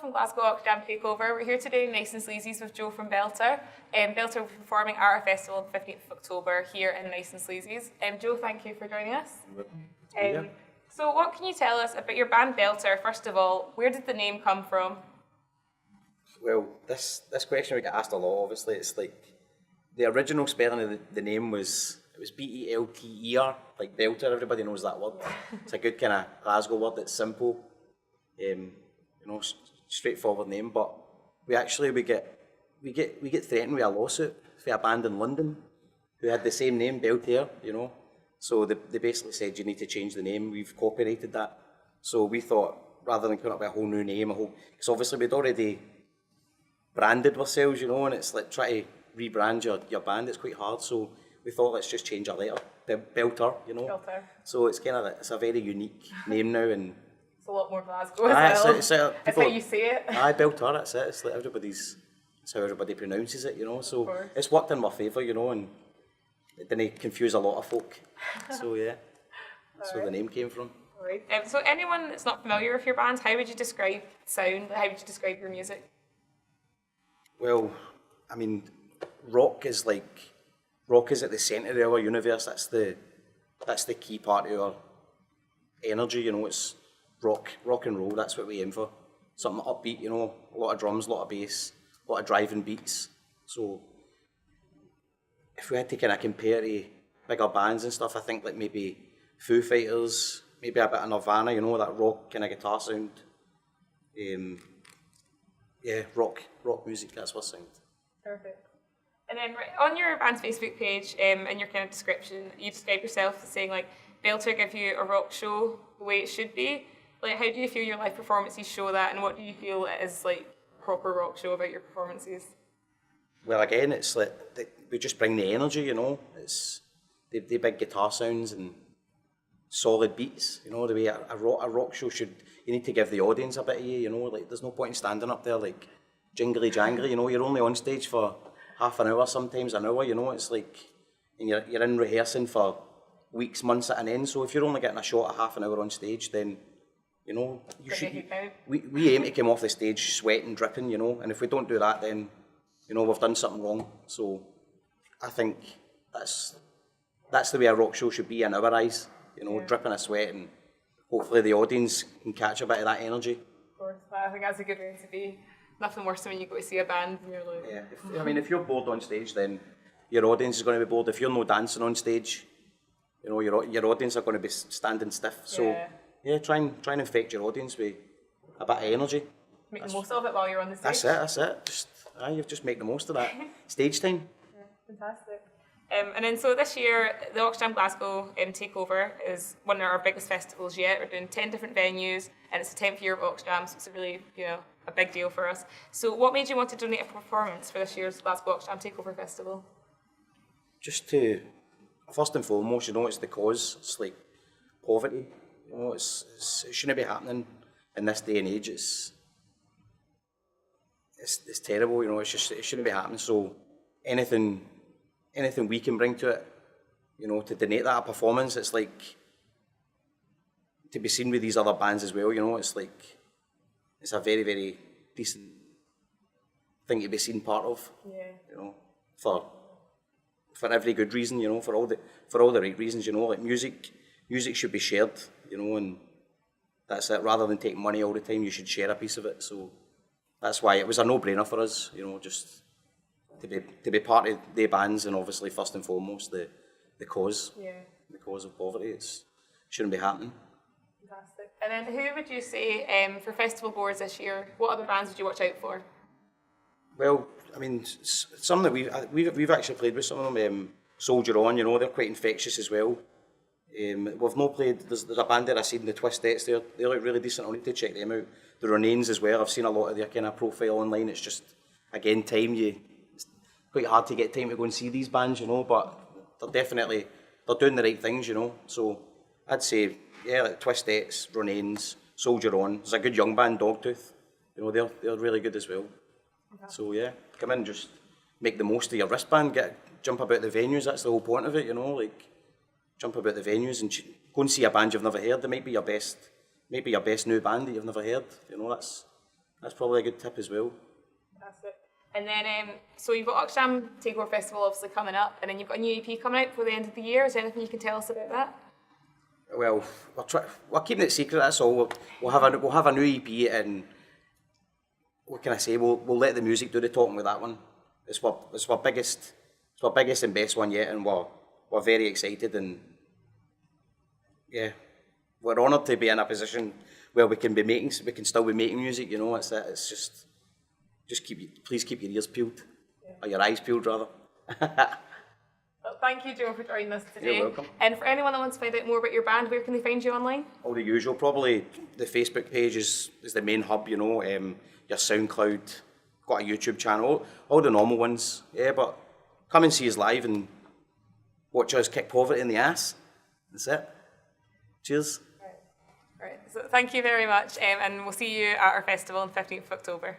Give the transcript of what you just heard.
from Glasgow Oxjam Takeover. We're here today, Nice and Sleazy's, with Joe from Beltur. Beltur will be performing at our festival on the 15th of October here in Nice and Sleazy's. Joe, thank you for joining us. So what can you tell us about your band Beltur? First of all, where did the name come from? Well, this question we get asked a lot, obviously. It's like, the original spelling of the name was Belter, like Belter, everybody knows that word. It's a good kind of Glasgow word, it's simple, straightforward name, but we get threatened with a lawsuit for a band in London who had the same name, Beltur, so they basically said you need to change the name. We've copyrighted that, so we thought rather than coming up with a whole new name, because obviously we'd already branded ourselves, and it's like trying to rebrand your band, it's quite hard, so we thought let's just change our letter, Beltur, Beltur. So it's it's a very unique name now, and it's a lot more Glasgow as well. It's how you say it. Aye, Beltur, that's it. It's like it's how everybody pronounces it, so it's worked in my favour, and it didn't confuse a lot of folk. So yeah, that's where the name came from. Alright. So anyone that's not familiar with your band, how would you describe sound? How would you describe your music? Well, I mean, rock is at the centre of our universe. That's the key part of our energy. It's rock and roll. That's what we aim for. Something upbeat. A lot of drums, a lot of bass, a lot of driving beats. So if we had to kind of compare to bigger bands and stuff, I think like maybe Foo Fighters, maybe a bit of Nirvana. That rock kind of guitar sound. Rock music. That's what sound. Perfect. And then on your band's Facebook page, in your kind of description, you describe yourself as saying like, Beltur give you a rock show the way it should be. Like, how do you feel your live performances show that, and what do you feel is like proper rock show about your performances? Well, again, it's like we just bring the energy, It's the big guitar sounds and solid beats, the way a rock show should. You need to give the audience a bit of you, like there's no point in standing up there like jingly jangly, you're only on stage for half an hour, sometimes an hour, it's like, and you're in rehearsing for weeks, months at an end, so if you're only getting a shot of half an hour on stage, then, you should, we aim to come off the stage sweating, dripping, and if we don't do that, then, we've done something wrong. So I think that's the way a rock show should be in our eyes, dripping of sweat, and hopefully the audience can catch a bit of that energy. Of course, I think that's a good way to be. Nothing worse than when you go to see a band and you're like... Yeah, if you're bored on stage, then your audience is going to be bored. If you're no dancing on stage, your audience are going to be standing stiff. So, try and infect your audience with a bit of energy. Make the most of it while you're on the stage. That's it. You just make the most of that. Stage time. Yeah, fantastic. And then so this year, the Oxjam Glasgow Takeover is one of our biggest festivals yet. We're doing 10 different venues, and it's the 10th year of Oxjam, so it's a really, a big deal for us. So what made you want to donate a performance for this year's Glasgow Oxjam Takeover Festival? Just to, first and foremost, it's the cause. It's like poverty. It shouldn't be happening in this day and age. It's terrible. It shouldn't be happening. So anything we can bring to it, to donate that a performance, it's like to be seen with these other bands as well. It's like it's a very, very decent thing to be seen part of. Yeah. For every good reason, for all the right reasons, like music should be shared, and that's it. Rather than take money all the time, you should share a piece of it. So that's why it was a no-brainer for us, just to be part of the bands, and obviously first and foremost the cause. Yeah. The cause of poverty. It shouldn't be happening. Fantastic. And then who would you say, for festival boards this year, what other bands would you watch out for? Well, I mean, some that we've actually played with some of them. Soldier On, they're quite infectious as well. We've not played. There's a band there I've seen, the Twistettes. They look really decent. I need to check them out. The Renains as well. I've seen a lot of their kind of profile online. It's just again it's quite hard to get time to go and see these bands, But they're doing the right things, So I'd say like Twistettes, Renains, Soldier On. There's a good young band, Dogtooth. They're really good as well. Okay. So come in, just make the most of your wristband, jump about the venues. That's the whole point of it, jump about the venues and go and see a band you've never heard. They might be your best new band that you've never heard. That's probably a good tip as well. Fantastic. And then, so you've got Oxjam Takeover Festival obviously coming up, and then you've got a new EP coming out before the end of the year. Is there anything you can tell us about that? Well, we're keeping it secret. That's all. We'll have a new EP, and what can I say? We'll let the music do the talking with that one. It's our biggest and best one yet, and we're very excited, and yeah, we're honoured to be in a position where we can still be making music. You know, it's just please keep your ears peeled, or your eyes peeled rather. Well, thank you, Joe, for joining us today. You're welcome. And for anyone that wants to find out more about your band, where can they find you online? All the usual, probably the Facebook page is the main hub, you know, your SoundCloud, got a YouTube channel, all the normal ones, yeah, but come and see us live and watch us kick poverty in the ass. That's it. Cheers. Right. So thank you very much, and we'll see you at our festival on the 15th of October.